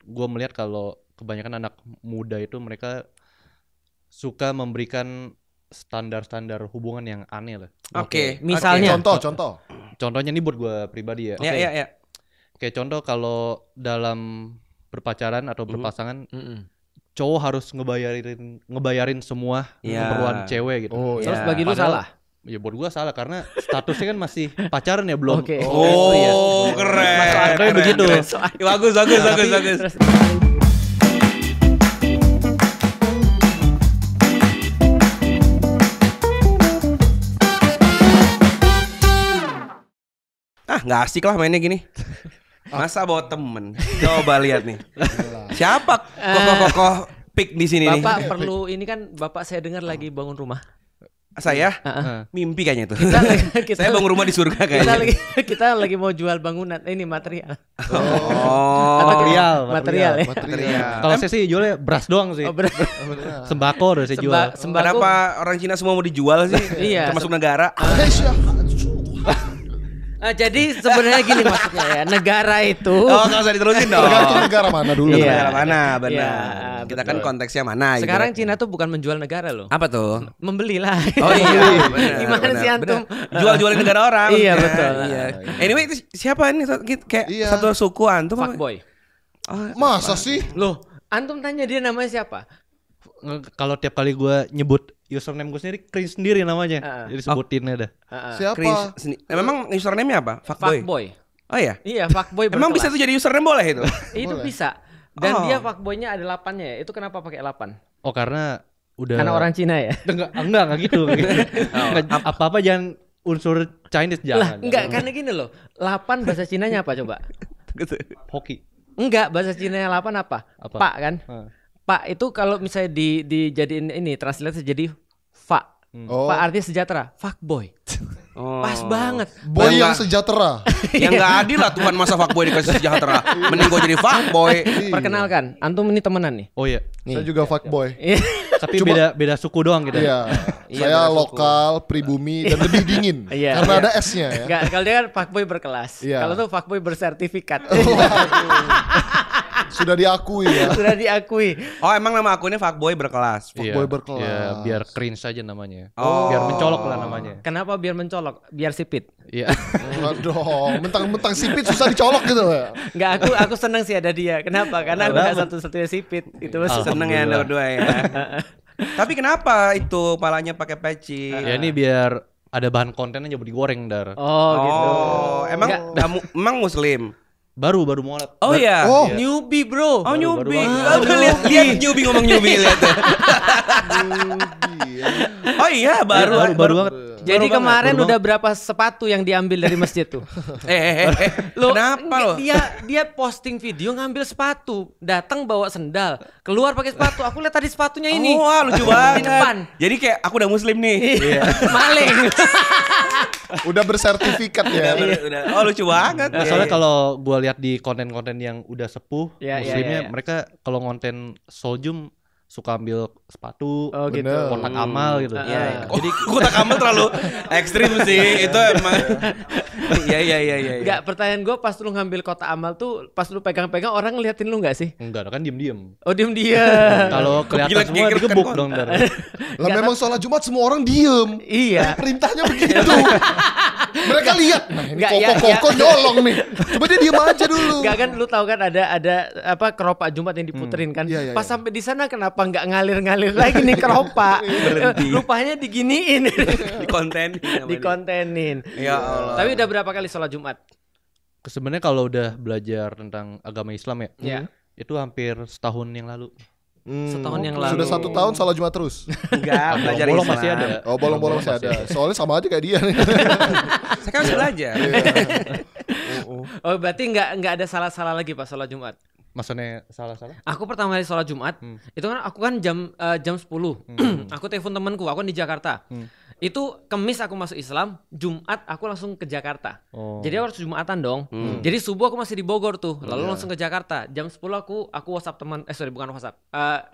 gue melihat kalau kebanyakan anak muda itu mereka suka memberikan standar-standar hubungan yang aneh lah. Oke. Misalnya Contoh. Contohnya ini buat gue pribadi ya. Ya. Kayak contoh kalau dalam berpacaran atau berpasangan, cowok harus ngebayarin semua keperluan cewek gitu. Oh, terus Ya, bagi lu salah. Ya buat gua salah karena statusnya kan masih pacaran ya, belum. Oke. Oh, keren. Masuk akal begitu. Bagus. Terus, Nggak asik lah mainnya gini. Masa bawa temen? Coba lihat nih. Siapa kokoh pick di sini nih? Bapak perlu ini kan bapak saya dengar lagi bangun rumah. Saya mimpi kayaknya itu. Kita Saya bangun rumah di surga kayaknya. kita lagi mau jual bangunan ini material. Oh, Material ya. material. Kalau saya sih jualnya beras doang sih. Oh, Sembako udah saya jual. Sembako. Kenapa orang Cina semua mau dijual sih? Iya. Termasuk negara. Jadi sebenarnya gini maksudnya ya, negara itu Oh, nggak usah diterusin dong. Tergantung negara mana dulu. Iya. Negara mana, benar. Iya, Kita kan konteksnya mana gitu. sekarang Cina tuh bukan menjual negara loh. Apa tuh? Membeli lah. Oh iya, benar, Gimana benar, sih antum? benar. Jual-jualin negara orang. Iya, maksudnya. betul. Iya. Anyway, itu siapa ini kayak Iya. satu suku antum apa? Fuckboy. Masa sih? Loh, antum tanya dia namanya siapa? Kalau tiap kali gua nyebut username gue sendiri, cringe sendiri namanya. Jadi sebutin dah. Siapa? Memang username-nya apa? Fuckboy. Fuckboy. Oh iya. Iya, fuckboy. Emang bisa tuh jadi username boleh itu? Itu Boleh. bisa. Dan Oh. dia fuckboy-nya ada 8-nya ya. Itu kenapa pakai 8? Oh, karena udah Karena orang Cina ya. enggak gitu. Apa-apa jangan unsur Chinese Lah, jangan. enggak, karena gini loh. 8 bahasa Cinanya apa coba? Hoki. Enggak, bahasa Cinanya 8 apa? Apa? Pak kan? Heeh. Pak itu kalau misalnya dijadiin ini translate jadi fa. Oh. Pak artinya sejahtera. Fuckboy. Oh. Pas banget. Boy Yang yang nggak- sejahtera. Yang nggak adil lah Tuhan, masa fuckboy dikasih sejahtera. Mending gue jadi fuckboy. Perkenalkan, antum ini temenan nih. Oh iya. Saya juga fuckboy. Tapi beda suku doang gitu. Iya. Iya, Saya beda suku. lokal, pribumi dan lebih dingin. Iya, Karena iya. ada S-nya ya. Enggak, kalau dia kan fuckboy berkelas. Iya. Kalau tuh fuckboy bersertifikat. Sudah diakui ya. Sudah diakui. Oh, emang nama akunnya fuckboy berkelas. Fuckboy berkelas. Ya, biar cringe aja namanya. Oh. Biar mencolok lah namanya. Kenapa biar mencolok? Biar sipit. Iya. Waduh, mentang-mentang sipit susah dicolok gitu ya. Enggak, aku seneng sih ada dia. Kenapa? Karena aku gak satu-satunya sipit. Itu masih Seneng ya Anda berdua ya. Tapi kenapa itu palanya pakai peci? Ya ini biar ada bahan konten aja buat digoreng dar. Oh, gitu. Oh, emang muslim? Baru mualaf. Oh iya. Oh. Newbie, bro. Oh, newbie. banget. Lihat newbie ngomong newbie lihat. Oh iya, baru banget. Jadi Baru kemarin banget. udah berapa sepatu yang diambil dari masjid tuh? Loh, Kenapa lo? Dia posting video ngambil sepatu, datang bawa sendal, keluar pakai sepatu. Aku lihat tadi sepatunya ini. Oh, wah, lucu Di banget. depan. Jadi kayak aku udah muslim nih. Maling. Udah bersertifikat ya. Udah. Oh, lucu banget. Nah, soalnya kalau gua lihat di konten-konten yang udah sepuh, Iya, iya, muslimnya iya. mereka kalau ngonten soljum suka ambil sepatu, Oh, gitu. Bener. kotak amal gitu. Iya. Jadi kotak amal terlalu ekstrim sih. Itu emang. Iya. Enggak, pertanyaan gue pas lu ngambil kotak amal tuh, pas lu pegang-pegang orang ngeliatin lu nggak sih? Enggak, kan diem-diem. Oh, diem-diem. Kalau kelihatan Gila, semua geger kan digebuk kok. dong dar. Lah memang sholat Jumat semua orang diem. Iya. Perintahnya begitu. Mereka lihat, nah ini Nggak, ya, koko-koko nyolong nih. Coba dia diem aja dulu. Enggak kan lu tahu kan ada apa keropak Jumat yang diputerin kan. Iya, iya, Pas iya. sampai di sana kenapa nggak ngalir-ngalir lagi nih keropak? Rupanya diginiin. Di konten. Dikontenin. Ya Allah. Tapi udah berapa kali sholat Jumat? Sebenarnya kalau udah belajar tentang agama Islam ya, Ya. itu hampir setahun yang lalu. Setahun yang lalu. Sudah 1 tahun sholat Jumat terus. Enggak, belajar Bolong Islam. masih ada. Oh bolong-bolong masih ada. Soalnya sama aja kayak dia nih. Saya kan harus belajar. Oh, berarti nggak ada salah-salah lagi pas sholat Jumat. Maksudnya salah-salah? Aku pertama kali sholat Jumat, itu kan aku kan jam 10. Aku telepon temanku, aku kan di Jakarta. Itu Kemis aku masuk Islam, Jumat aku langsung ke Jakarta. Oh. Jadi aku harus Jumatan dong. Jadi subuh aku masih di Bogor tuh, lalu langsung ke Jakarta. Jam 10 aku WhatsApp teman, bukan WhatsApp,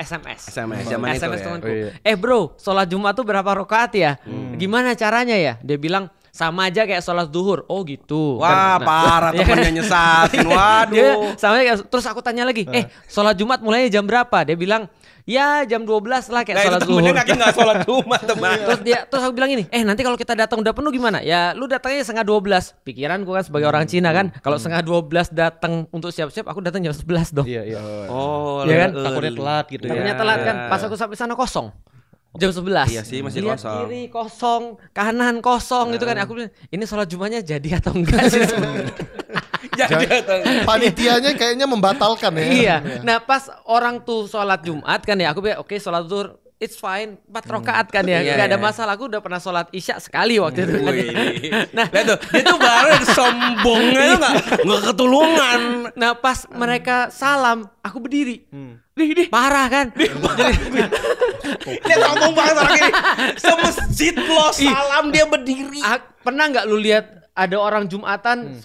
SMS. SMS zaman itu SMS ya. temanku. Oh, iya. Bro, sholat Jumat tuh berapa rakaat ya? Gimana caranya ya? Dia bilang sama aja kayak sholat zuhur. Oh gitu. Wah, parah temennya nyesatin. Waduh. Dia sama aja, terus aku tanya lagi, sholat Jumat mulainya jam berapa? Dia bilang, ya jam 12 lah kayak Nah, sholat itu zuhur. temennya nggak sholat Jumat teman. Terus aku bilang ini, nanti kalau kita datang udah penuh gimana? Ya lu datangnya setengah 12. Pikiranku kan sebagai orang Cina kan, kalau setengah 12 datang untuk siap-siap, aku datang jam 11 dong. Iya, iya. Oh, Iya kan? Takutnya telat gitu ya. Takutnya telat kan. Pas aku sampai sana kosong. Jam 11. Iya sih, masih Lihat kosong. kiri kosong, kanan kosong gitu kan. Aku bilang, ini sholat Jumatnya jadi atau enggak sih sebenarnya? Jadi Panitianya kayaknya membatalkan ya. Iya. Nah, pas orang tuh sholat Jumat kan ya, aku bilang oke, sholat zuhur it's fine, 4 rakaat kan ya, Iya, nggak ada iya. masalah. Aku udah pernah sholat isya sekali waktu itu. Nah, lihat tuh, dia tuh baru sombongnya tuh nggak ketulungan. Nah, pas mereka salam, aku berdiri. Parah kan? Jadi Dia sombong banget orang ini. Semasjid lo salam dia berdiri. pernah nggak lu lihat ada orang Jumatan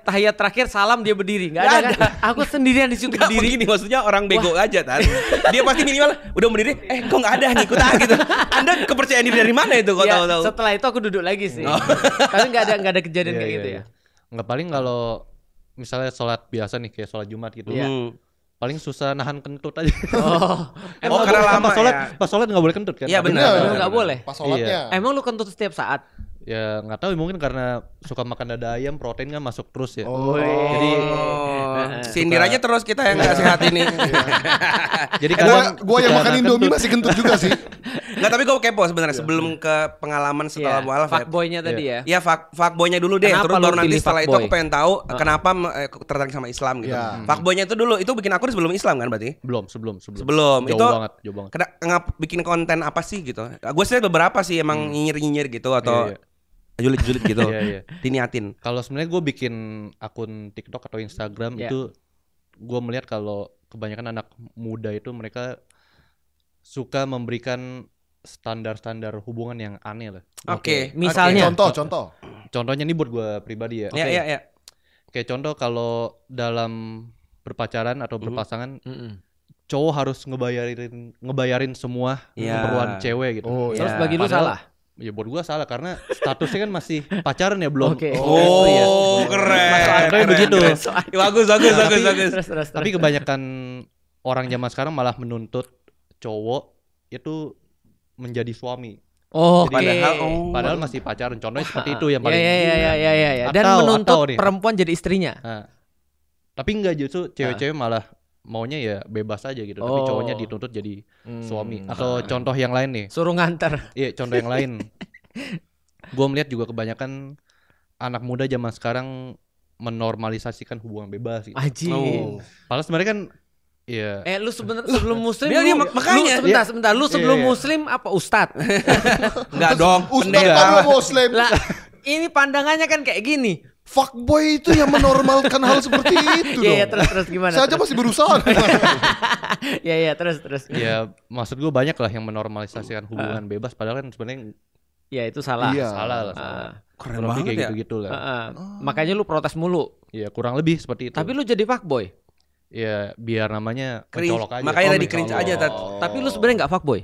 tahiyat terakhir salam dia berdiri? Nggak ada kan? Aku sendirian di situ Nggak berdiri. begini, maksudnya orang bego aja kan. Dia pasti minimal udah berdiri, kok nggak ada ngikut gitu. Anda kepercayaan diri dari mana itu kok Ya, tahu-tahu? setelah itu aku duduk lagi sih. Tapi nggak ada kejadian Iya, kayak iya, gitu iya. ya. Nggak, paling kalau misalnya sholat biasa nih kayak sholat Jumat gitu. Iya. Paling susah nahan kentut aja. Oh, Oh, karena lama pas sholat nggak boleh kentut kan? Iya, Tapi benar. Emang nggak boleh. Pas sholatnya. Emang lu kentut setiap saat? Ya nggak tahu, mungkin karena suka makan dada ayam, protein kan masuk terus ya. Oh. Jadi sindir aja terus kita yang nggak sehat ini. jadi Gua yang suka makan nahan Indomie kentut. masih kentut juga sih. Nggak, tapi gue kepo sebenarnya sebelum ke pengalaman setelah Iya, mualaf ya. fuckboy-nya tadi ya. Iya, fuckboy-nya dulu deh. Kenapa Terus lu baru nanti pilih setelah itu fuckboy? aku pengen tahu kenapa tertarik sama Islam gitu. Iya. Fuckboy-nya itu dulu, itu bikin akun sebelum Islam kan berarti? Sebelum. Sebelum. Jauh Itu banget. bikin konten apa sih gitu? Gue sih beberapa sih emang nyinyir-nyinyir gitu atau Iya, julit-julit gitu. Iya, iya. Diniatin. Kalau sebenarnya gue bikin akun TikTok atau Instagram Iya. itu gue melihat kalau kebanyakan anak muda itu mereka suka memberikan standar-standar hubungan yang aneh lah. Oke. Misalnya. Contoh. Contohnya ini buat gue pribadi ya. Iya, iya, iya. Kayak contoh kalau dalam berpacaran atau berpasangan, cowok harus ngebayarin semua Iya. keperluan cewek gitu. Oh, Terus iya. bagi lu Padahal- salah. Ya buat gua salah karena statusnya kan masih pacaran ya, belum. Oke. Oh, keren. Masuk akalnya keren, begitu. keren. Bagus. Terus. Tapi kebanyakan orang zaman sekarang malah menuntut cowok itu menjadi suami. Oh, Jadi oke. padahal masih pacaran. Contohnya seperti itu yang paling. Iya. Dan Atau menuntut nih. perempuan jadi istrinya. Nah, tapi enggak, justru cewek-cewek malah maunya ya bebas aja gitu. Tapi Oh. cowoknya dituntut jadi suami. Atau contoh yang lain nih. Suruh nganter. Iya, contoh yang lain. Gua melihat juga kebanyakan anak muda zaman sekarang menormalisasikan hubungan bebas gitu. Aji. Oh. Padahal sebenarnya kan ya Lu sebelum muslim Dia lu, makanya. sebentar. Lu sebelum Iya. muslim apa ustad? Enggak dong. Ustaz pendeta. kamu muslim. Lah, ini pandangannya kan kayak gini. Fuckboy itu yang menormalkan hal seperti itu dong. Iya, terus gimana? Saya aja terus? masih berusaha. Iya, terus. ya maksud gue banyak lah yang menormalisasikan hubungan bebas padahal kan sebenarnya Ya itu salah. Iya. salah lah. Ah. Keren Kurang lebih banget kayak ya. gitu-gitu lah. Makanya lu protes mulu. Ya kurang lebih seperti itu. Tapi lu jadi fuckboy. ya biar namanya Cringe. mencolok aja. Makanya tadi mencolok. cringe aja, Tat. Tapi lu sebenarnya nggak fuckboy.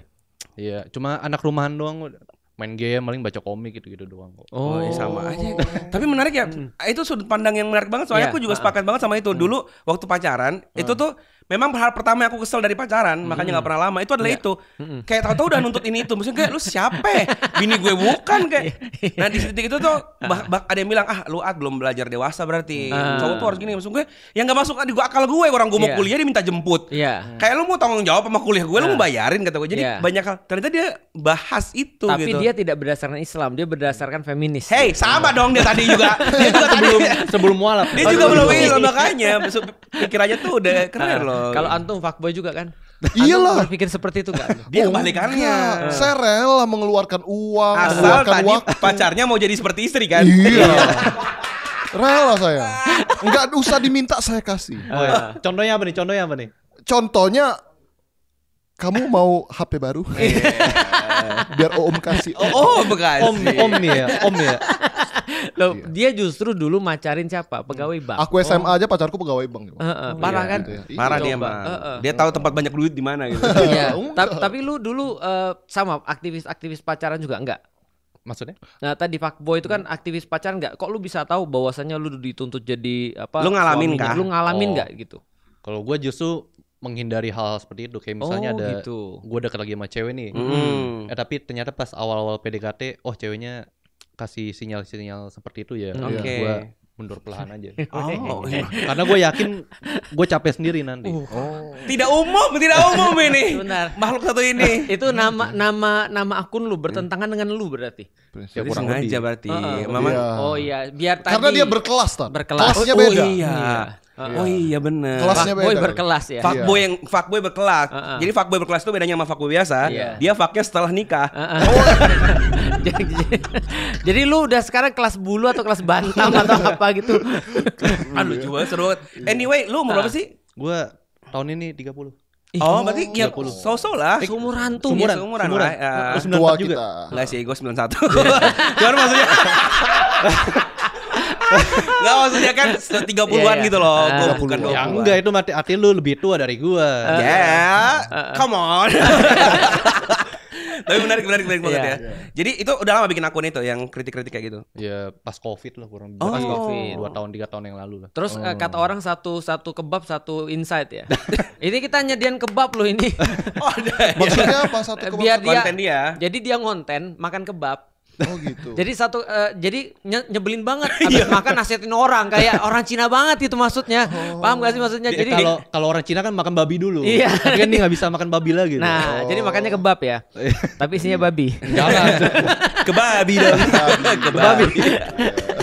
Iya, cuma anak rumahan doang, main game, paling baca komik gitu-gitu doang kok. Oh, iya, sama aja. Tapi menarik ya. Itu sudut pandang yang menarik banget. Soalnya Iya. aku juga sepakat banget sama itu. Dulu waktu pacaran, itu tuh memang hal pertama yang aku kesel dari pacaran, makanya nggak pernah lama. Itu adalah itu. Kayak tahu-tahu udah nuntut ini itu. Maksudnya kayak lu siapa? Bini gue bukan kayak. Nah di titik itu tuh ada yang bilang lu belum belajar dewasa berarti. Cowok tuh harus gini. Maksud gue yang nggak masuk di akal gue. Orang gue mau Iya. kuliah dia minta jemput. Iya. Kayak lu mau tanggung jawab sama kuliah gue, lu mau bayarin kata gue. Jadi Iya. banyak hal. Ternyata dia bahas itu Tapi gitu. dia tidak berdasarkan Islam, dia berdasarkan feminis. Hey, sama dong dia tadi juga. Dia juga tadi. Sebelum mualaf. Dia juga belum Islam makanya. Pikirannya tuh udah keren loh. Kalau antum fuckboy juga kan? Iyalah. Antum berpikir seperti itu kan? Dia kebalikannya. Enggak, saya rela mengeluarkan uang, Asal mengeluarkan tadi waktu. pacarnya mau jadi seperti istri kan? Iya. Rela saya. Enggak usah diminta saya kasih. Oh, ya. Contohnya apa nih? Contohnya kamu mau HP baru? Biar Om kasih. Oh, bekasi. Om nih ya, om ya. Loh, dia justru dulu macarin siapa? Pegawai bank. Aku SMA aja pacarku pegawai bank. Parah kan? Gitu ya. Parah Coba. dia mah. Dia tahu tempat banyak duit di mana gitu. Iya. Tapi lu dulu sama aktivis pacaran juga enggak? Maksudnya? Nah tadi fuckboy itu kan aktivis pacaran nggak? Kok lu bisa tahu bahwasannya lu dituntut jadi apa? Lu ngalamin suaminya? kah? Lu ngalamin nggak gitu? Kalau gue justru menghindari hal seperti itu. Kayak misalnya ada gitu. gue deket lagi sama cewek nih. Tapi ternyata pas awal-awal PDKT, ceweknya kasih sinyal-sinyal seperti itu ya. Oke. Gue mundur perlahan aja. Iya. Karena gue yakin gue capek sendiri nanti. Tidak umum ini. Benar. Makhluk satu ini. Itu nama akun lu bertentangan dengan lu berarti. Ya, Jadi kurang sengaja lebih. berarti. Iya. Memang. Oh iya, biar tadi Karena dia berkelas, Tan. Berkelas. Kelasnya beda. Iya. Oh iya bener. Kelasnya fuckboy beda. berkelas ya. Fuckboy berkelas. Jadi fuckboy berkelas itu bedanya sama fuckboy biasa. Iya. Dia fucknya setelah nikah. Jadi lu udah sekarang kelas bulu atau kelas bantam atau apa gitu? Aduh coba seru banget. Anyway, lu umur berapa sih? Gue tahun ini 30. Berarti ya so-so lah. Seumuran tuh. Seumuran lah. Ya. Terus Tua 94 juga. kita. Enggak sih, gue 91. Cuman maksudnya Enggak maksudnya kan 30-an gitu loh. Gua bukan 20-an. Ya enggak, itu hati lu lebih tua dari gue. Come on. Tapi menarik banget ya. Jadi itu udah lama bikin akun itu yang kritik-kritik kayak gitu. Ya pas COVID lah kurang lebih. Pas COVID. 2 tahun 3 tahun yang lalu lah. Terus kata orang satu kebab satu insight ya. Ini kita nyediain kebab loh ini. Ada. Maksudnya apa satu Biar konten dia. Jadi dia ngonten makan kebab. Oh gitu. Jadi jadi nyebelin banget habis makan nasihatin orang kayak orang Cina banget itu maksudnya. Paham gak sih maksudnya? Jadi Kalau orang Cina kan makan babi dulu. Iya. Tapi kan dia nggak bisa makan babi lagi. Nah, jadi makannya kebab ya. Tapi isinya babi. Jangan. Kebabi dong. Kebabi.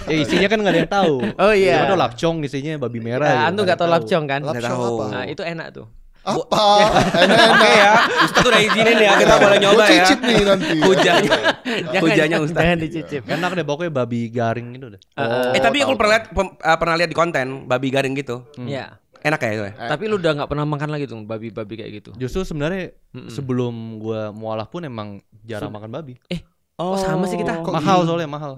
Ya isinya kan nggak ada yang tahu. Oh iya. Ada lapcong isinya babi merah. Nah, gitu, antu nggak tahu lapcong kan? Lapcong tahu. apa? Nah, itu enak tuh. Apa? Oke ya. Ustaz udah izinin ya, kita boleh nyoba Gue ya. cicip nih nanti. Hujannya Ustaz. Jangan dicicip. Enak deh pokoknya babi garing gitu deh. Tapi aku pernah lihat di konten babi garing gitu. Iya. Enak ya itu ya? Tapi lu udah nggak pernah makan lagi tuh babi-babi kayak gitu. Justru sebenarnya sebelum gua mualaf pun emang jarang makan babi. Oh, sama sih kita. Mahal soalnya mahal.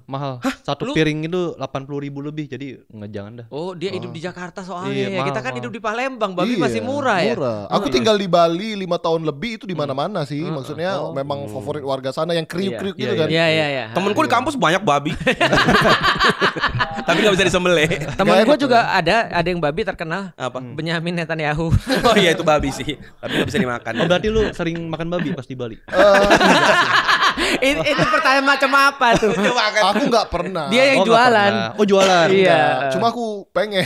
Mahal. Satu Lu- piring itu 80.000 lebih, jadi jangan dah. Oh, dia hidup di Jakarta soalnya. Iya, Ya, kita mahal, kan mahal. hidup di Palembang, babi Iya, masih murah ya. Aku tinggal di Bali 5 tahun lebih, itu di mana-mana sih. Maksudnya memang favorit warga sana yang kriuk-kriuk gitu kan. Iya. Temenku di kampus banyak babi. Tapi gak bisa disembelih. Temen Gak gue enak juga ada yang babi terkenal. Apa? Benyamin Netanyahu. Oh iya itu babi sih. Tapi gak bisa dimakan. Oh berarti lu sering makan babi pas di Bali? itu pertanyaan macam apa tuh? Aku nggak pernah. Dia yang Oh, nggak jualan. pernah. Oh jualan. Iya. Cuma aku pengen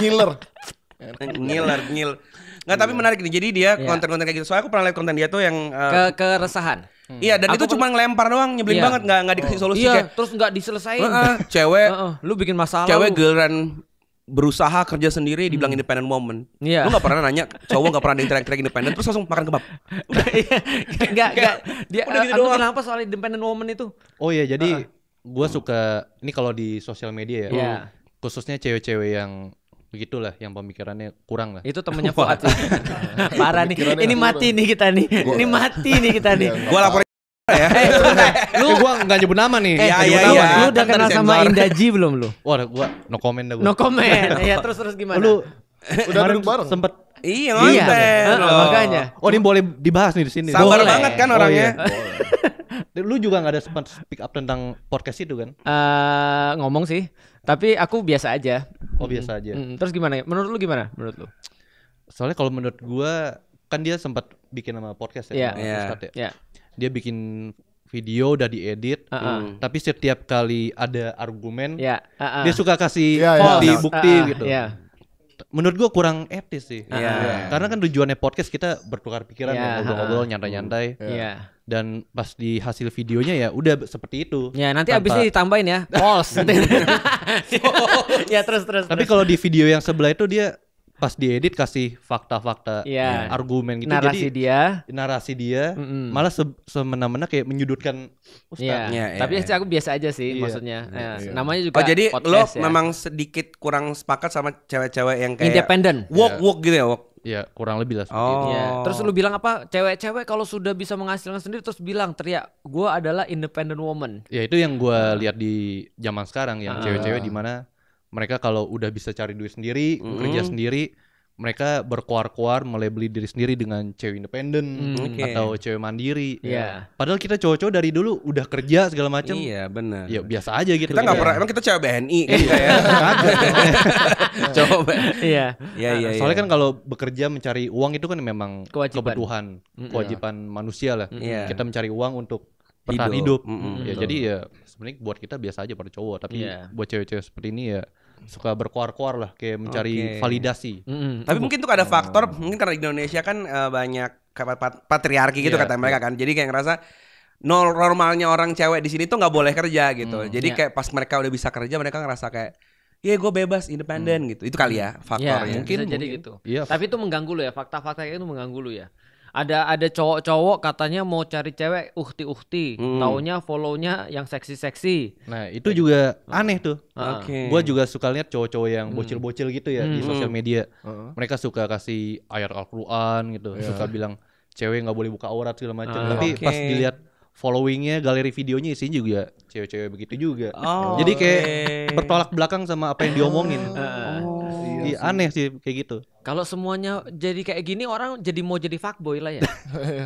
ngiler. Ngil. Nggak, tapi menarik nih. Jadi dia Iya. konten-konten kayak gitu. Soalnya aku pernah lihat konten dia tuh yang Keresahan. iya, dan Aku itu cuma ngelempar doang, nyebelin Iya. banget, nggak dikasih solusi Iya, kayak terus nggak diselesain. cewek Lu bikin masalah. cewek lu. giliran berusaha kerja sendiri dibilang independent woman. Iya. Lu nggak pernah nanya cowok nggak pernah ada yang teriak-teriak independen terus langsung makan kebab. Enggak. Dia Udah gitu aku doang. bilang apa soal independent woman itu? Oh iya, jadi gua suka ini kalau di sosial media ya. Iya. Khususnya cewek-cewek yang begitulah, yang pemikirannya kurang lah. Itu temennya Fuad sih. Parah nih. Pemikirannya Ini kurang. mati nih kita nih. Ini mati nih kita nih. Gua laporin ya. Lu Gua nggak nyebut nama nih. Iya, Nggak iya, nyebut nama iya. nih. Lu udah Kan kenal tadi sama sensor. Indaji belum lu? Wah, gua no comment dah gua. No comment. Ya terus gimana? Lu Udah duduk bareng. sempet. Iya, Iya. ngonten loh. Makanya. Oh ini boleh dibahas nih di sini. Sabar Boleh. banget kan orangnya. Lu juga nggak ada sempat speak up tentang podcast itu kan? Ngomong sih. Tapi aku biasa aja. Oh biasa aja. Terus gimana? Menurut lu gimana? Menurut lu? Soalnya kalau menurut gua kan dia sempat bikin nama podcast Iya. ya, sama Iya. Ustadz ya. Ya. Dia bikin video udah diedit, tapi setiap kali ada argumen Ya. dia suka kasih Iya, iya. bukti gitu. Iya. Menurut gua kurang etis sih. Iya. Karena kan tujuannya podcast kita bertukar pikiran, Iya, ya, ngobrol-ngobrol, nyantai-nyantai. Iya. Dan pas di hasil videonya ya udah seperti itu. Ya nanti Tanpa- abis ini ditambahin ya. False. Ya terus. Tapi kalau di video yang sebelah itu dia pas diedit kasih fakta-fakta, Iya. argumen gitu. narasi Jadi dia. narasi dia malah semena-mena kayak menyudutkan Iya. Ustadz. Iya, Tapi iya. sih aku biasa aja sih Iya. maksudnya. Namanya juga Oh jadi lo podcast ya. memang sedikit kurang sepakat sama cewek-cewek yang kayak Independen. walk gitu ya, walk. Ya kurang lebih lah seperti Oh. itu. Ya. Terus lu bilang apa? Cewek-cewek kalau sudah bisa menghasilkan sendiri terus bilang teriak, "Gua adalah independent woman." Ya itu yang gua lihat di zaman sekarang, yang cewek-cewek di mana mereka kalau udah bisa cari duit sendiri, kerja sendiri, mereka berkoar-koar melabeli diri sendiri dengan cewek independen atau cewek mandiri. Padahal kita cowok-cowok dari dulu udah kerja segala macam. Iya benar. Ya biasa aja gitu. Kita nggak pernah, emang kita cewek BNI kan ya? Coba. Iya. Soalnya kan kalau bekerja mencari uang itu kan memang kewajiban manusia lah. Kita mencari uang untuk bertahan hidup. Ya jadi ya sebenarnya buat kita biasa aja pada cowok, tapi buat cewek-cewek seperti ini ya suka berkoar-koar lah, kayak mencari validasi. Tapi mungkin tuh ada faktor, mungkin karena di Indonesia kan banyak patriarki gitu kata mereka kan. Jadi kayak ngerasa normalnya orang cewek di sini tuh nggak boleh kerja gitu. Jadi kayak pas mereka udah bisa kerja, mereka ngerasa kayak gue bebas, independen gitu. Itu kali ya faktornya. Mungkin jadi gitu. Tapi itu mengganggu lo ya, fakta-fakta itu mengganggu lo ya. Ada cowok-cowok katanya mau cari cewek uhti-uhti, taunya follow-nya yang seksi-seksi. Nah itu juga aneh tuh. Gua juga suka lihat cowok-cowok yang bocil-bocil gitu ya di sosial media. Mereka suka kasih ayat Al-Quran gitu, suka bilang cewek nggak boleh buka aurat segala macam. Tapi pas dilihat followingnya, galeri videonya isinya juga cewek-cewek begitu juga. Jadi kayak bertolak belakang sama apa yang diomongin. Iya, aneh sih kayak gitu. Kalau semuanya jadi kayak gini, orang jadi mau jadi fuckboy lah ya.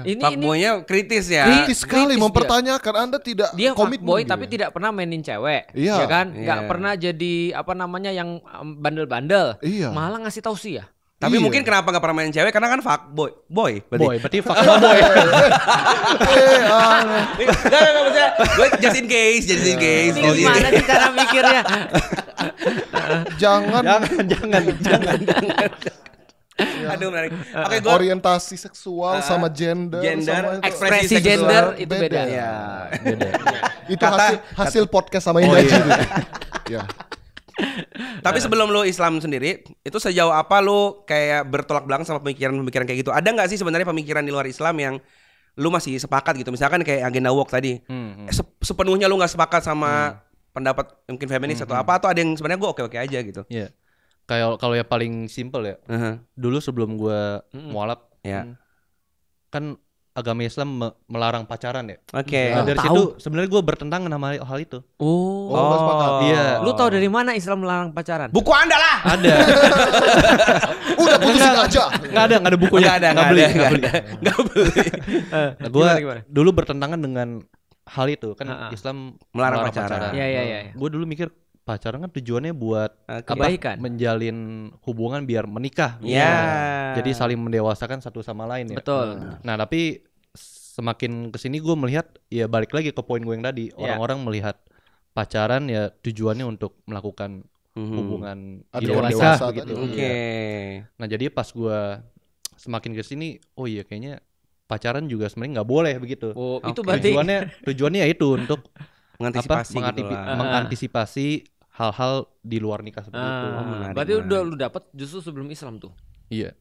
Fuckboynya kritis ya. Kritis sekali mempertanyakan Anda tidak dia komitmen. Fuckboy tapi tidak pernah mainin cewek. Ya kan? Nggak pernah jadi apa namanya yang bandel-bandel. Malah ngasih tausiah. Tapi mungkin kenapa gak pernah main cewek? Karena kan fuckboy. Boy, berarti fuckboy. Gak maksudnya. Gue just in case. Gimana sih cara mikirnya? Jangan. Aduh menarik. Oke, orientasi seksual sama gender sama ekspresi gender itu beda. Beda. Itu hasil podcast sama Indah gitu. Ya. Tapi sebelum lu Islam sendiri, itu sejauh apa lu kayak bertolak belakang sama pemikiran-pemikiran kayak gitu? Ada nggak sih sebenarnya pemikiran di luar Islam yang lu masih sepakat gitu? Misalkan kayak agenda woke tadi, sepenuhnya lu nggak sepakat sama pendapat mungkin feminis atau apa? Atau ada yang sebenarnya gue oke-oke aja gitu? Iya. Kalau yang paling simple ya, dulu sebelum gue mualaf, kan agama Islam melarang pacaran ya. Nah, dari situ sebenarnya gue bertentangan sama hal itu. Iya. Lu tahu dari mana Islam melarang pacaran? Buku Anda lah. Ada. Udah putusin aja. Nggak ada bukunya. Nggak beli. Nah, gue dulu bertentangan dengan hal itu kan. Islam melarang pacaran. Iya. Gue dulu mikir pacaran kan tujuannya buat kebaikan, menjalin hubungan biar menikah. Jadi saling mendewasakan satu sama lain ya. Betul. Nah tapi semakin kesini gue melihat ya balik lagi ke poin gue yang tadi, orang-orang melihat pacaran ya tujuannya untuk melakukan hubungan di luar nikah begitu. Nah jadi pas gue semakin kesini, oh iya kayaknya pacaran juga sebenarnya nggak boleh begitu. Itu berarti tujuannya ya itu untuk mengantisipasi hal-hal di luar nikah seperti itu. Berarti udah lu dapat justru sebelum Islam tuh. Iya.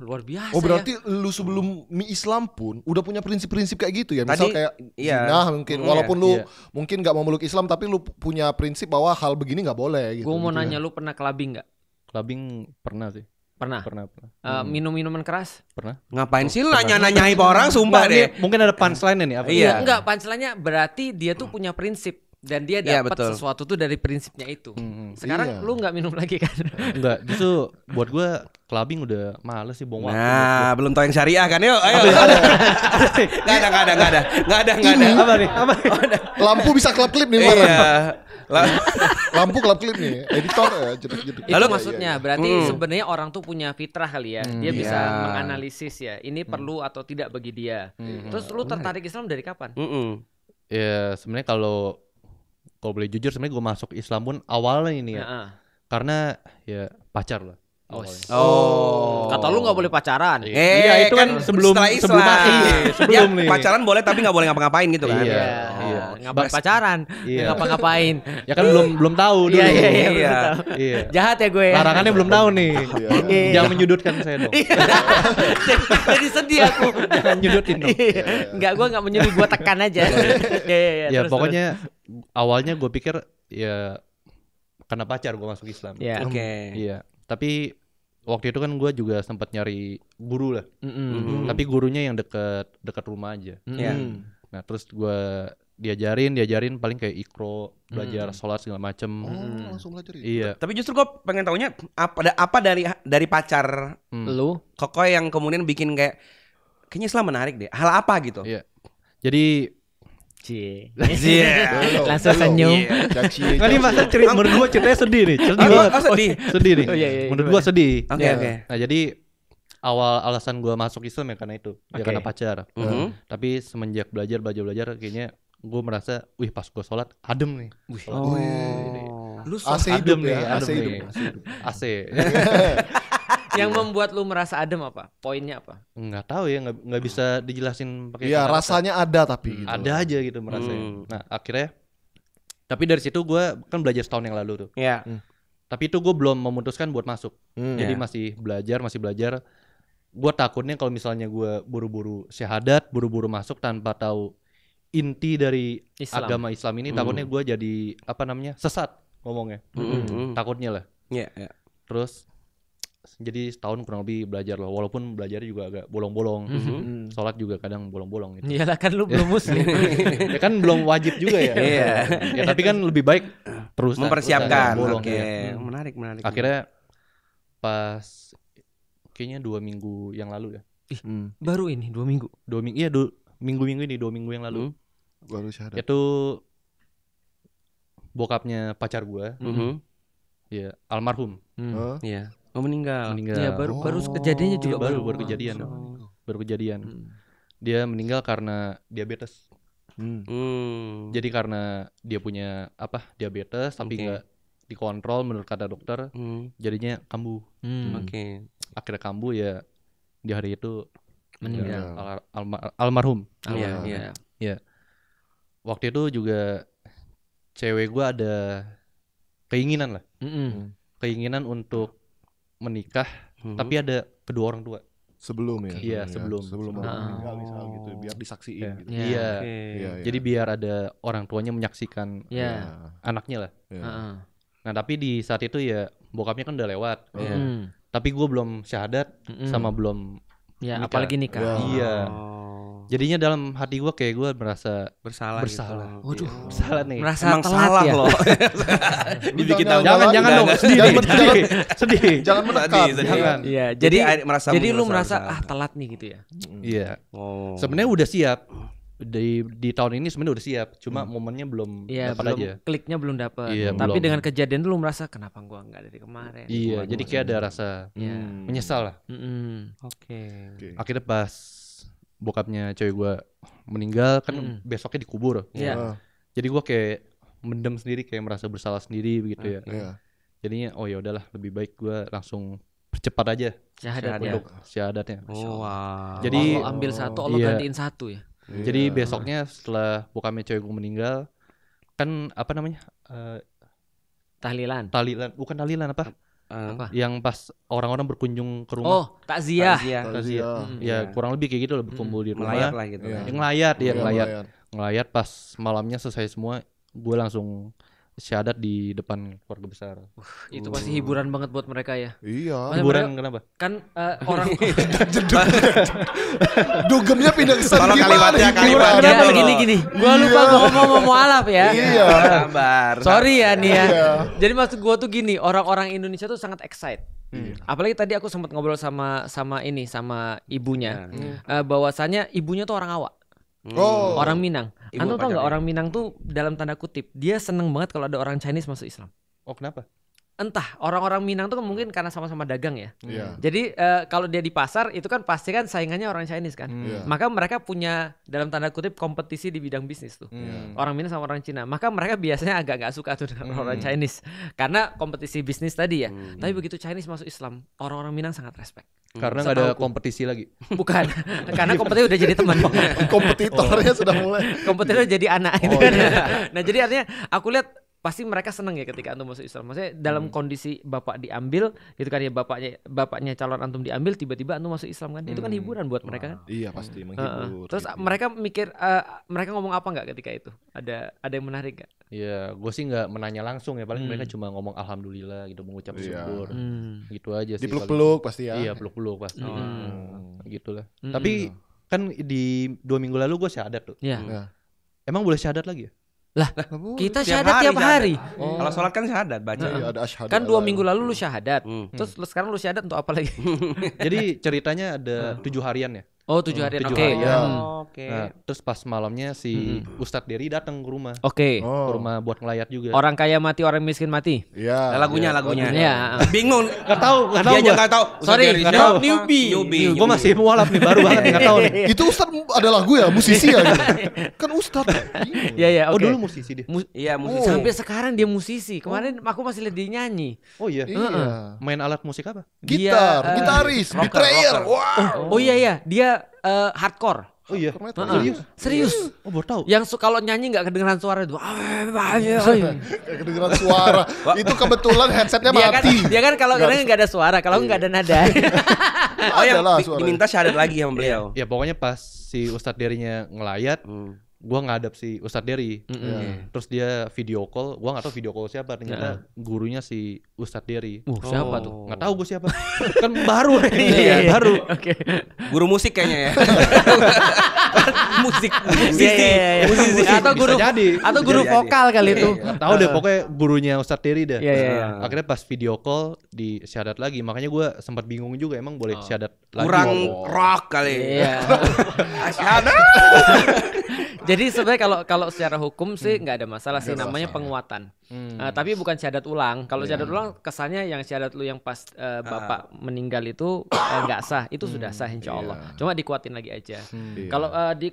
Luar biasa. Berarti lu sebelum Islam pun udah punya prinsip-prinsip kayak gitu ya. Misal kayak zina mungkin walaupun lu mungkin enggak memeluk Islam tapi lu punya prinsip bahwa hal begini enggak boleh gitu. Gua mau nanya lu pernah clubbing enggak? Clubbing pernah sih. Pernah. Minum-minuman keras? Pernah. Ngapain sih nanya-nanyain orang sumpah deh. Mungkin ada punchline nih apa? Iya, enggak, punchline-nya berarti dia tuh punya prinsip. Dan dia dapat sesuatu tuh dari prinsipnya itu. Sekarang lu nggak minum lagi kan? Enggak, justru buat gue clubbing udah males sih buang waktu. Nah, belum tahu yang syariah kan? Yuk, ayo. Nggak ada. Apa nih? Lampu bisa klip nih. Lampu klip nih. Editor ya jeduk-jeduk. Itu maksudnya berarti sebenarnya orang tuh punya fitrah kali ya. Dia bisa menganalisis ya. Ini perlu atau tidak bagi dia. Terus lu tertarik Islam dari kapan? Ya sebenarnya kalau boleh jujur sebenarnya gue masuk Islam pun awalnya ini ya. Karena ya pacar lah. Kata lu nggak boleh pacaran. Iya itu kan sebelum nih. Pacaran boleh tapi nggak boleh ngapa-ngapain gitu kan. Iya. Ngapain pacaran? Ngapa-ngapain? Ya kan belum tahu dulu. Iya. Jahat ya gue. Larangannya belum tahu nih. Jangan menyudutkan saya dong. Jadi sedih aku. Jangan nyudutin dong. Enggak, gue nggak menyudut, gue tekan aja. Ya pokoknya awalnya gue pikir ya karena pacar gue masuk Islam. Iya. Tapi waktu itu kan gue juga sempat nyari guru lah. Tapi gurunya yang dekat rumah aja. Nah terus gue diajarin paling kayak ikro, belajar sholat segala macem. Langsung belajar itu. Iya. Tapi justru gue pengen taunya apa dari pacar Lu Koko yang kemudian bikin kayaknya Islam menarik deh. Hal apa gitu? Iya. Jadi Cie. Iya. Langsung senyum. nggak nih masa menurut gua ceritanya sedih nih, sedih banget. Sedih. Sedih nih. Oh, iya, Menurut gua sedih. Oke. Nah jadi awal alasan gua masuk Islam ya karena itu, ya karena pacar. Tapi semenjak belajar kayaknya gua merasa, wih pas gua sholat adem nih. Lu AC Adem hidup nih, ya, adem AC hidup. nih. AC. Yang membuat lu merasa adem apa? Poinnya apa? Nggak tahu ya, nggak bisa dijelasin pakai Iya, kata-kata. rasanya ada tapi gitu. Ada aja gitu merasanya. Nah akhirnya, tapi dari situ gua kan belajar setahun yang lalu tuh. Iya. Tapi itu gue belum memutuskan buat masuk. Jadi Ya. masih belajar. Gue takutnya kalau misalnya gue buru-buru syahadat, buru-buru masuk tanpa tahu inti dari agama Islam ini, takutnya gue jadi sesat ngomongnya. Takutnya lah. Iya. Terus jadi setahun kurang lebih belajar lah. Walaupun belajar juga agak bolong-bolong. Sholat juga kadang bolong-bolong gitu. Iyalah kan lu belum muslim. Ya kan belum wajib juga ya. Iya. Ya tapi kan lebih baik terus Mempersiapkan. bolong. Oke. Ya. Menarik. Akhirnya pas kayaknya 2 minggu yang lalu ya. Baru ini 2 minggu. 2 minggu, iya 2 minggu yang lalu. Baru syahadat. Itu bokapnya pacar gua, ya almarhum, Iya. Oh meninggal. Iya baru kejadiannya juga baru kejadian. Baru kejadian. Dia meninggal karena diabetes. Jadi karena dia punya diabetes tapi nggak dikontrol menurut kata dokter, jadinya kambuh. Oke. Akhirnya kambuh ya, di hari itu meninggal. Almarhum. Iya. Ya. Waktu itu juga cewek gua ada keinginan lah. Keinginan untuk menikah, tapi ada kedua orang tua. Sebelum ya. Iya, sebelum. Sebelum orang meninggal misal gitu, biar disaksiin gitu. Iya. Iya. Jadi biar ada orang tuanya menyaksikan anaknya lah. Nah, tapi di saat itu ya bokapnya kan udah lewat. Tapi gue belum syahadat sama belum ya, nikah. apalagi nikah. Iya. Jadinya dalam hati gue kayak gue merasa bersalah. Gitu. Waduh, bersalah nih. merasa Emang telat salah ya. loh. Dibikin tahu. Jangan dong, sedih. Jangan menekan. Jangan. Iya, Jadi jadi lu merasa bersalah. telat nih gitu ya. Iya. Oh. Sebenarnya udah siap. Di tahun ini sebenarnya udah siap, cuma momennya belum dapat aja. Kliknya belum dapat. Iya, tapi belum. dengan kejadian itu lu merasa kenapa gua nggak dari kemarin. Iya, jadi kayak ada rasa menyesal lah. Oke. Akhirnya pas bokapnya cewek gue meninggal kan besoknya dikubur. Iya. Jadi gue kayak mendem sendiri, kayak merasa bersalah sendiri begitu ya. Iya. Jadinya oh ya udahlah, lebih baik gue langsung percepat aja Syahadat ya. untuk syahadatnya. Oh, wow. Jadi Allah ambil satu, Allah gantiin satu ya. Jadi besoknya setelah bokapnya cewek gue meninggal kan Tahlilan. bukan tahlilan apa? Apa? Yang pas orang-orang berkunjung ke rumah. Oh, takziah. Takziah. Ya kurang lebih kayak gitu lah, berkumpul di rumah. Melayat lah gitu. Ngelayat pas malamnya selesai semua, gue langsung syahadat di depan keluarga besar. Itu pasti hiburan banget buat mereka ya. Iya. Hiburan kenapa? Kan orang Dugemnya pindah ke sana. Kalau kalimatnya kenapa loh. gini. Gua lupa ngomong mualaf ya. Iya. Sabar. Sorry ya nih ya. Iya. Jadi maksud gua tuh gini, orang-orang Indonesia tuh sangat excited. Apalagi tadi aku sempat ngobrol sama ibunya. Bahwasanya ibunya tuh orang Awak. Orang Minang. Antum tau nggak orang Minang tuh dalam tanda kutip dia seneng banget kalau ada orang Chinese masuk Islam. Oh kenapa? Entah, orang-orang Minang tuh mungkin karena sama-sama dagang ya. Iya. Jadi kalau dia di pasar itu kan pasti kan saingannya orang Chinese kan. Maka mereka punya dalam tanda kutip kompetisi di bidang bisnis tuh. Orang Minang sama orang Cina. Maka mereka biasanya agak nggak suka tuh dengan orang Chinese karena kompetisi bisnis tadi ya. Tapi begitu Chinese masuk Islam, orang-orang Minang sangat respect. Karena nggak ada kompetisi lagi. Bukan, karena kompetitor udah jadi teman. Kompetitornya sudah mulai. Kompetitor jadi anak gitu kan. Nah jadi artinya aku lihat pasti mereka seneng ya ketika antum masuk Islam. Maksudnya dalam kondisi bapak diambil gitu kan ya, bapaknya calon antum diambil, tiba-tiba antum masuk Islam kan. Itu kan hiburan buat mereka kan. Iya pasti menghibur. Terus mereka mikir mereka ngomong apa nggak ketika itu? Ada yang menarik nggak? Ya gue sih nggak menanya langsung ya, paling mereka cuma ngomong alhamdulillah gitu, mengucap syukur. Gitu aja sih. Dipeluk-peluk pasti ya. Iya, peluk-peluk pasti. Gitulah. Tapi kan di 2 minggu lalu gue syahadat tuh. Iya. Emang boleh syahadat lagi ya? Lah, kita syahadat tiap hari. Kalau sholat kan syahadat baca. Ada asyhadu. Kan 2 minggu lalu lu syahadat. Terus sekarang lu syahadat untuk apa lagi? Jadi ceritanya ada 7 harian ya. Oh 7 harian. 7 Oke. harian. Oke. Nah, terus pas malamnya si Ustadz Dery datang ke rumah. Oke. Ke rumah buat ngelayat juga. Orang kaya mati, orang miskin mati. Iya. Lagunya. Iya. Bingung. Gak tahu Dia aja nggak tahu. Sorry, Ustadz no, Dery newbie. Gue masih mualaf nih, baru banget nih, gak tahu nih. Itu Ustadz ada lagu ya, musisi ya gitu. Kan Ustadz. Iya, Oh oke. dulu musisi dia. Iya musisi. Sampai sekarang dia musisi. Kemarin aku masih lihat dia nyanyi. Oh iya. Iya. Main alat musik apa? Gitar, gitaris, betrayer. Wow. Oh iya, dia hardcore. Oh iya. Serius. Oh baru tahu. Yang kalau nyanyi nggak kedengeran suara itu. Kedengeran suara. Itu kebetulan headsetnya mati. Dia kan kalau kadang nggak ada suara, kalau nggak ada nada. Oh yang Adalah suaranya. diminta syahadat lagi sama beliau. Ya pokoknya pas si Ustadz Dery-nya ngelayat, gua ngadap si Ustadz Dery. Terus dia video call, gua nggak tahu video call siapa, ternyata gurunya si Ustadz Dery. Siapa tuh? Nggak tahu gue siapa. Kan baru nih. Baru. Oke. Guru musik kayaknya ya. musisi. Atau guru atau guru vokal kali itu. Nggak tahu deh, pokoknya gurunya Ustadz Dery dah. Iya. Akhirnya pas video call di syahadat lagi, makanya gua sempat bingung juga emang boleh syahadat lagi. Kurang rock kali. Iya. Syahadat. Jadi sebenarnya kalau secara hukum sih nggak ada masalah sih, namanya penguatan. Tapi bukan syahadat ulang. Kalau syahadat ulang kesannya yang syahadat lu yang pas bapak meninggal itu nggak sah. Itu sudah sah insya Allah. Cuma dikuatin lagi aja. Kalau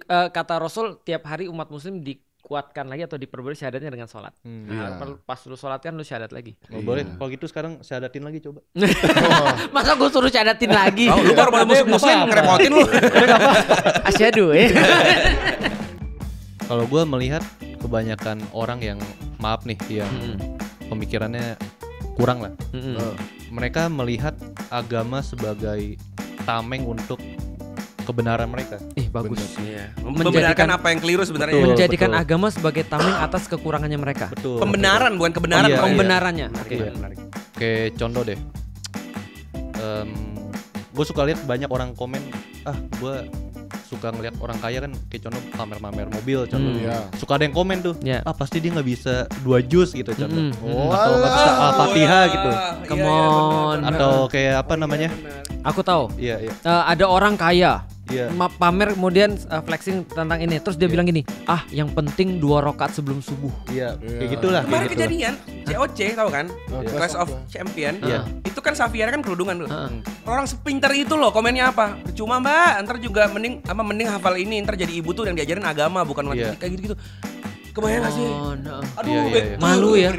kata Rasul tiap hari umat muslim dikuatkan lagi atau diperbarui syahadatnya dengan sholat. Pas lu sholat kan lu syahadat lagi. Oh, boleh. Kalau gitu sekarang syahadatin lagi coba. Masa gue suruh syahadatin lagi? Lu baru pada muslim ngerepotin lu. Asyhadu ya. Kalau gue melihat kebanyakan orang yang maaf nih yang pemikirannya kurang lah. Mereka melihat agama sebagai tameng untuk kebenaran mereka. Bagus. Iya. Membenarkan apa yang keliru sebenarnya. Menjadikan agama sebagai tameng atas kekurangannya mereka. Betul. Pembenaran bukan kebenaran. Iya, Pembenarannya. Menarik. Kayak contoh deh. Gue suka lihat banyak orang komen, gue suka ngeliat orang kaya kan kayak contoh pamer-pamer mobil contoh. Suka ada yang komen tuh, pasti dia nggak bisa 2 jus gitu contoh. Atau nggak bisa Al-Fatihah gitu. Come on. Atau kayak apa namanya? Aku tahu. Iya. Ada orang kaya. Iya. Pamer kemudian flexing tentang ini. Terus dia bilang gini, yang penting 2 rakaat sebelum subuh. Iya, kayak gitulah. Kemarin kejadian COC tahu kan? Clash of Champion. Itu kan Xavier kan kerudungan tuh. Orang sepinter itu loh komennya apa? Percuma mbak, ntar juga mending hafal ini, ntar jadi ibu tuh yang diajarin agama bukan matematika kayak gitu-gitu. Kebayang gak sih? Aduh, malu ya.